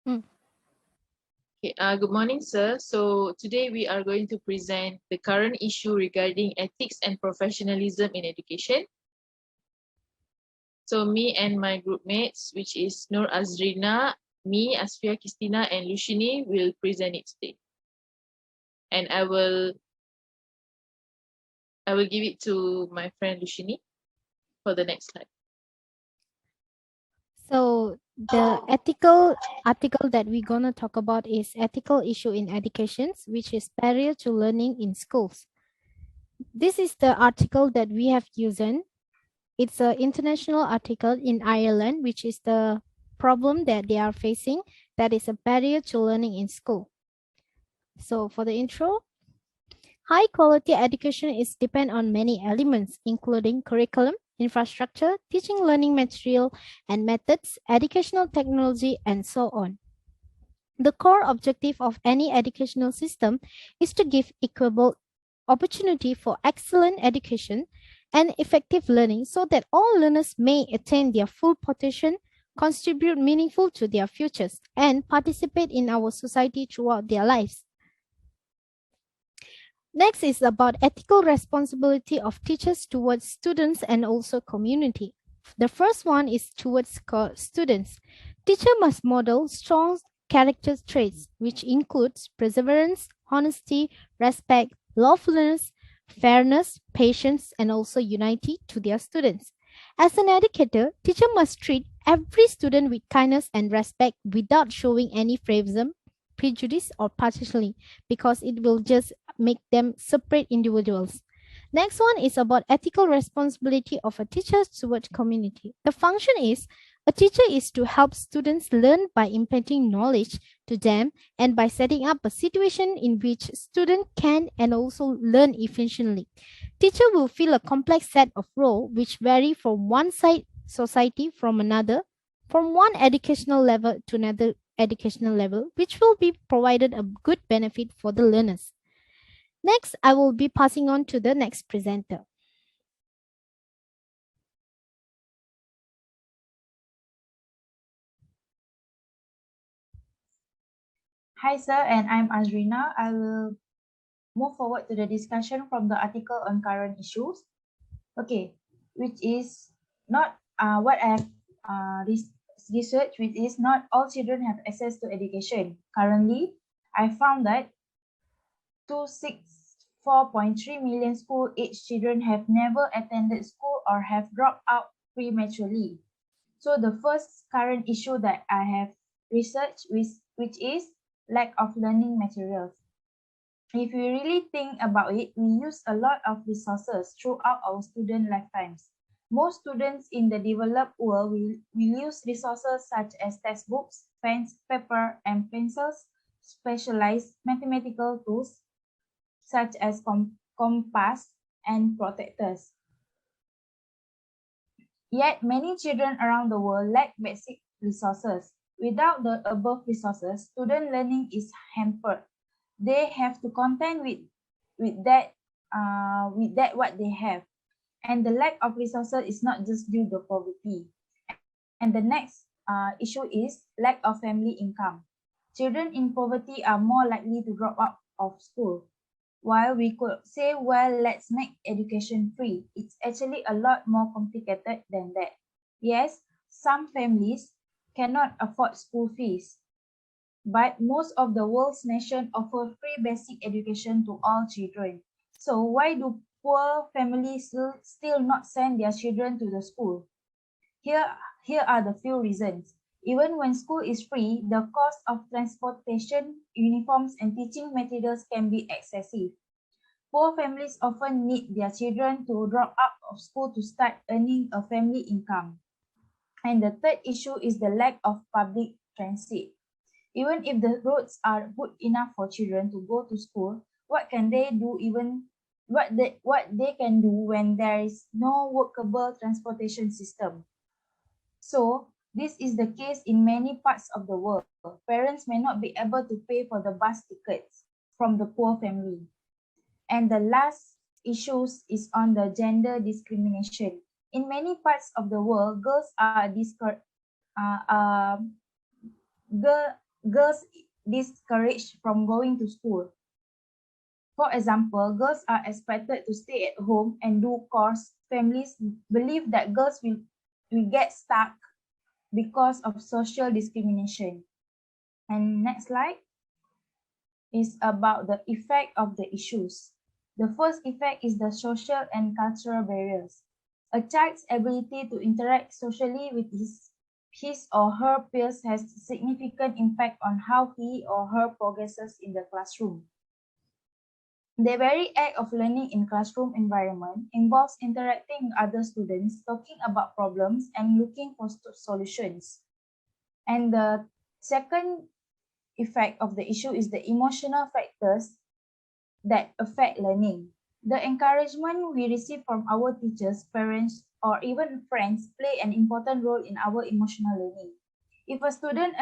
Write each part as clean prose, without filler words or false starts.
Mm. Okay, good morning, sir. So today we are going to present the current issue regarding ethics and professionalism in education. So me and my group mates, which is Nur Azrina, me, Asfia Kistina, and Lushini will present it today. And I will give it to my friend Lushini for the next slide. So the ethical article that we're gonna talk about is ethical issue in educations, which is barrier to learning in schools. This is the article that we have chosen. It's an international article in Ireland, which is the problem that they are facing. That is a barrier to learning in school. So for the intro, high quality education is depend on many elements, including curriculum, infrastructure, teaching learning material and methods, educational technology, and so on. The core objective of any educational system is to give equable opportunity for excellent education and effective learning so that all learners may attain their full potential, contribute meaningful to their futures, and participate in our society throughout their lives. Next is about ethical responsibility of teachers towards students and also community. The first one is towards students. Teacher must model strong character traits, which includes perseverance, honesty, respect, lawfulness, fairness, patience, and also unity to their students. As an educator, teacher must treat every student with kindness and respect without showing any favoritism, prejudice, or partiality, because it will just make them separate individuals. Next one is about ethical responsibility of a teacher towards community. The function is a teacher is to help students learn by imparting knowledge to them and by setting up a situation in which students can and also learn efficiently. Teacher will fill a complex set of roles which vary from one side society from another, from one educational level to another educational level, which will be provided a good benefit for the learners. Next, I will be passing on to the next presenter. Hi, sir, and I'm Azrina. I will move forward to the discussion from the article on current issues. Okay, which is not what I have researched, which is not all children have access to education. Currently, I found that 264.3 million school-age children have never attended school or have dropped out prematurely. So the first current issue that I have researched, which is lack of learning materials. If we really think about it, we use a lot of resources throughout our student lifetimes. Most students in the developed world will use resources such as textbooks, pens, paper, and pencils, specialized mathematical tools such as compass and protractors. Yet many children around the world lack basic resources. Without the above resources, student learning is hampered. They have to contend with that what they have, and the lack of resources is not just due to poverty. And the next issue is lack of family income. Children in poverty are more likely to drop out of school. While we could say, well, let's make education free, it's actually a lot more complicated than that. Yes, some families cannot afford school fees, but most of the world's nations offer free basic education to all children. So why do poor families still not send their children to the school? Here, here are the few reasons. Even when school is free, the cost of transportation, uniforms, and teaching materials can be excessive. Poor families often need their children to drop out of school to start earning a family income. And the third issue is the lack of public transit. Even if the roads are good enough for children to go to school, what can they do what they can do when there is no workable transportation system? So this is the case in many parts of the world. Parents may not be able to pay for the bus tickets from the poor family. And the last issues is on the gender discrimination. In many parts of the world, girls are girl, girls discouraged from going to school. For example, girls are expected to stay at home and do chores. Families believe that girls will get stuck because of social discrimination. And next slide is about the effect of the issues. The first effect is the social and cultural barriers. A child's ability to interact socially with his or her peers has significant impact on how he or her progresses in the classroom. The very act of learning in classroom environment involves interacting with other students, talking about problems, and looking for solutions. And the second effect of the issue is the emotional factors that affect learning. The encouragement we receive from our teachers, parents, or even friends play an important role in our emotional learning. If a student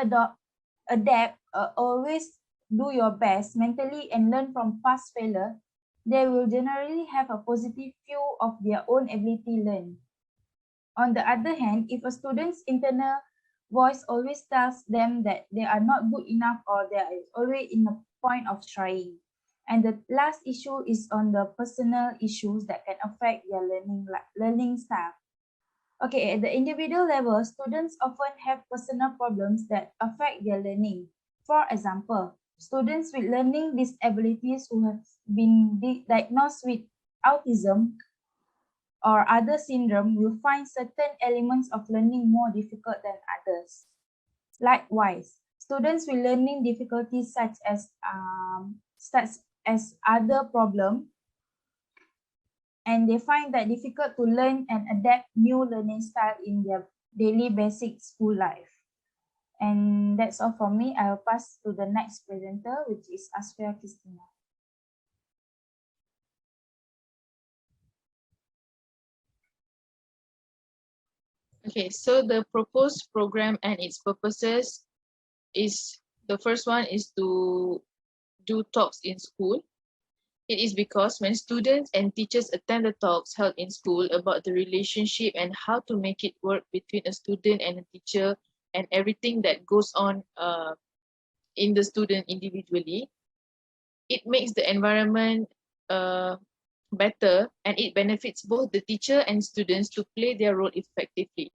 adapt, always do your best mentally and learn from past failure, they will generally have a positive view of their own ability learned. On the other hand, if a student's internal voice always tells them that they are not good enough or they are always in the point of trying. And the last issue is on the personal issues that can affect their learning style. Okay, at the individual level, students often have personal problems that affect their learning. For example, students with learning disabilities who have been diagnosed with autism or other syndrome will find certain elements of learning more difficult than others. Likewise, students with learning difficulties such as other problem, and they find that difficult to learn and adapt new learning style in their daily basic school life. And that's all from me. I will pass to the next presenter, which is Asfia Christina. Okay, so the proposed program and its purposes is, the first one is to do talks in school. It is because when students and teachers attend the talks held in school about the relationship and how to make it work between a student and a teacher and everything that goes on in the student individually, it makes the environment better, and it benefits both the teacher and students to play their role effectively.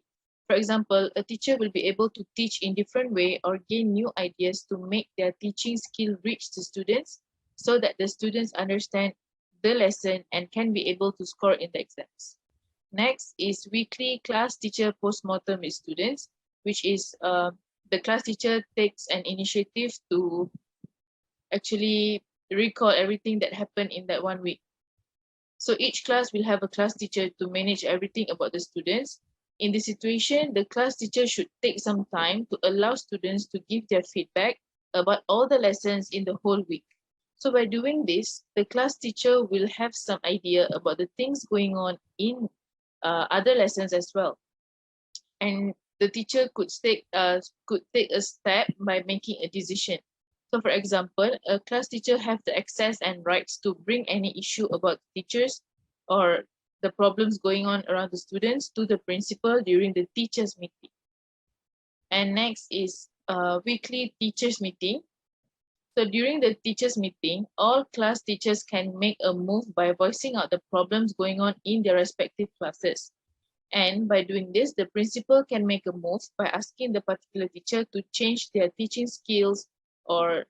For example, a teacher will be able to teach in different way or gain new ideas to make their teaching skill reach the students so that the students understand the lesson and can be able to score in the exams. Next is weekly class teacher postmortem with students, which is the class teacher takes an initiative to actually recall everything that happened in that 1 week. So each class will have a class teacher to manage everything about the students. In this situation, the class teacher should take some time to allow students to give their feedback about all the lessons in the whole week. So by doing this, the class teacher will have some idea about the things going on in other lessons as well. And the teacher could take a step by making a decision. So for example, a class teacher have the access and rights to bring any issue about teachers or the problems going on around the students to the principal during the teachers meeting. And next is weekly teachers meeting. So during the teachers meeting, all class teachers can make a move by voicing out the problems going on in their respective classes. And by doing this, the principal can make a move by asking the particular teacher to change their teaching skills or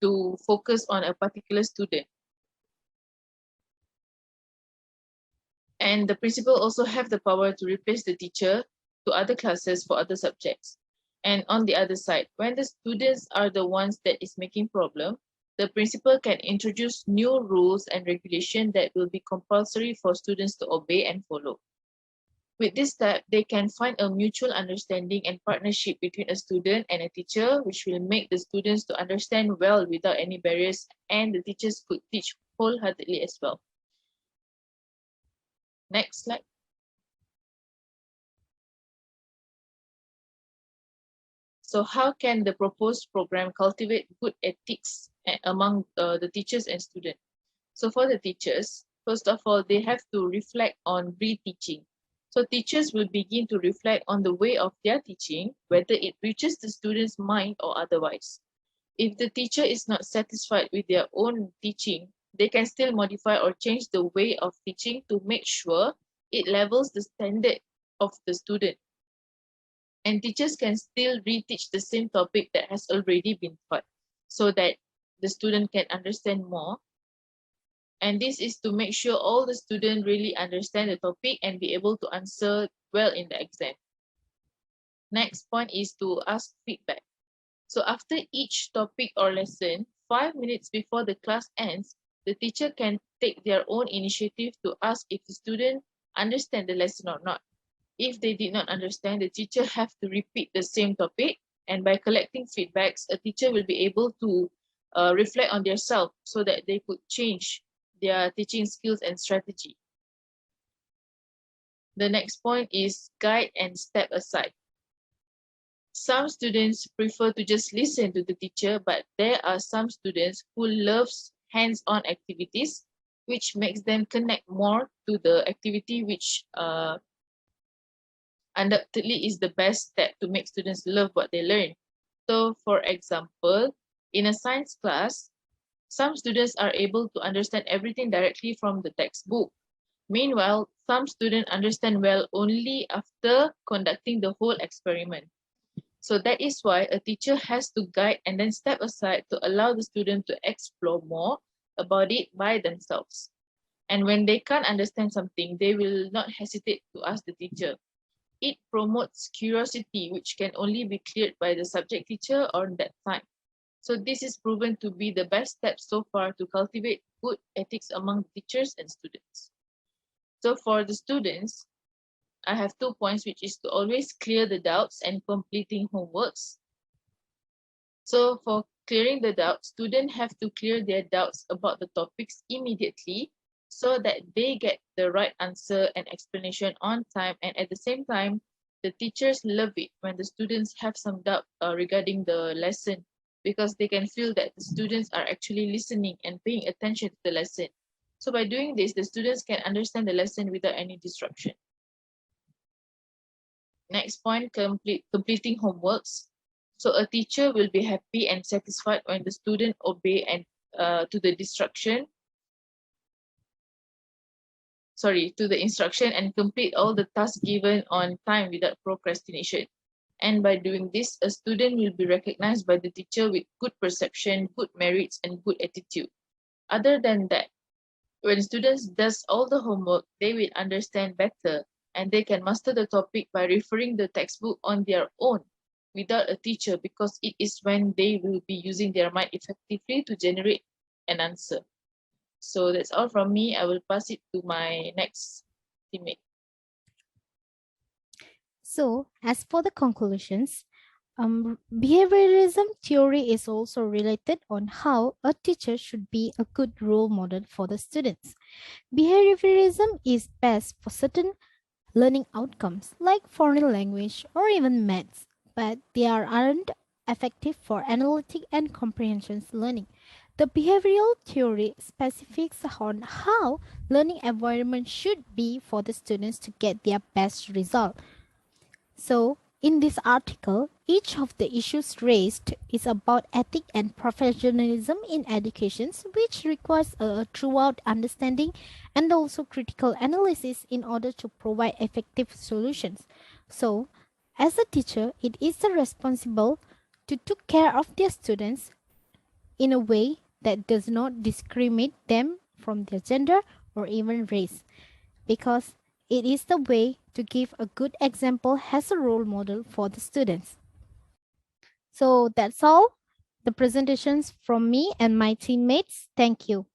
to focus on a particular student. And the principal also have the power to replace the teacher to other classes for other subjects. And on the other side, when the students are the ones that is making problem, the principal can introduce new rules and regulation that will be compulsory for students to obey and follow. With this step, they can find a mutual understanding and partnership between a student and a teacher, which will make the students to understand well without any barriers, and the teachers could teach wholeheartedly as well. Next slide. So how can the proposed program cultivate good ethics among the teachers and students? So for the teachers, first of all, they have to reflect on reteaching. So teachers will begin to reflect on the way of their teaching, whether it reaches the student's mind or otherwise. If the teacher is not satisfied with their own teaching, they can still modify or change the way of teaching to make sure it levels the standard of the student. And teachers can still reteach the same topic that has already been taught so that the student can understand more. And this is to make sure all the students really understand the topic and be able to answer well in the exam. Next point is to ask feedback. So after each topic or lesson, 5 minutes before the class ends, the teacher can take their own initiative to ask if the student understand the lesson or not. If they did not understand, the teacher have to repeat the same topic, and by collecting feedbacks, a teacher will be able to reflect on themselves so that they could change their teaching skills and strategy. The next point is guide and step aside. Some students prefer to just listen to the teacher, but there are some students who loves hands-on activities, which makes them connect more to the activity, which undoubtedly is the best step to make students love what they learn. So for example, in a science class, some students are able to understand everything directly from the textbook. Meanwhile, some students understand well only after conducting the whole experiment. So that is why a teacher has to guide and then step aside to allow the student to explore more about it by themselves. And when they can't understand something, they will not hesitate to ask the teacher. It promotes curiosity, which can only be cleared by the subject teacher on that time. So this is proven to be the best step so far to cultivate good ethics among teachers and students. So for the students, I have 2 points, which is to always clear the doubts and completing homeworks. So for clearing the doubts, students have to clear their doubts about the topics immediately so that they get the right answer and explanation on time. And at the same time, the teachers love it when the students have some doubt regarding the lesson, because they can feel that the students are actually listening and paying attention to the lesson. So by doing this, the students can understand the lesson without any disruption. Next point, completing homeworks. So a teacher will be happy and satisfied when the student obey and to the instruction and complete all the tasks given on time without procrastination. And by doing this, a student will be recognized by the teacher with good perception, good merits, and good attitude. Other than that, when students does all the homework, they will understand better and they can master the topic by referring the textbook on their own without a teacher, because it is when they will be using their mind effectively to generate an answer. So that's all from me. I will pass it to my next teammate. So, as for the conclusions, behaviorism theory is also related on how a teacher should be a good role model for the students. Behaviorism is best for certain learning outcomes like foreign language or even maths, but they aren't effective for analytic and comprehension learning. The behavioral theory specifics on how learning environment should be for the students to get their best result. So, in this article, each of the issues raised is about ethic and professionalism in education, which requires a throughout understanding and also critical analysis in order to provide effective solutions. So, as a teacher, it is the responsible to take care of their students in a way that does not discriminate them from their gender or even race, because it is the way to give a good example as a role model for the students. So that's all the presentations from me and my teammates. Thank you.